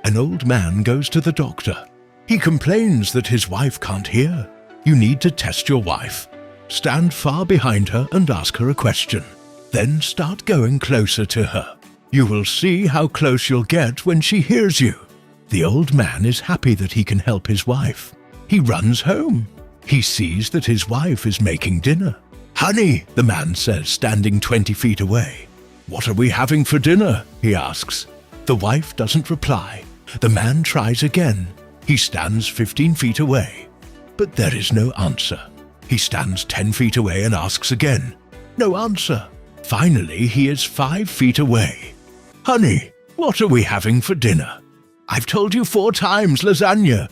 An old man goes to the doctor. He complains that his wife can't hear. You need to test your wife. Stand far behind her and ask her a question. Then start going closer to her. You will see how close you'll get when she hears you. The old man is happy that he can help his wife. He runs home. He sees that his wife is making dinner. "Honey," the man says, standing 20 feet away. "What are we having for dinner?" he asks. The wife doesn't reply. The man tries again. He stands 15 feet away. But there is no answer. He stands 10 feet away and asks again. No answer. Finally, he is 5 feet away. "Honey, what are we having for dinner?" "I've told you 4 times, lasagna,"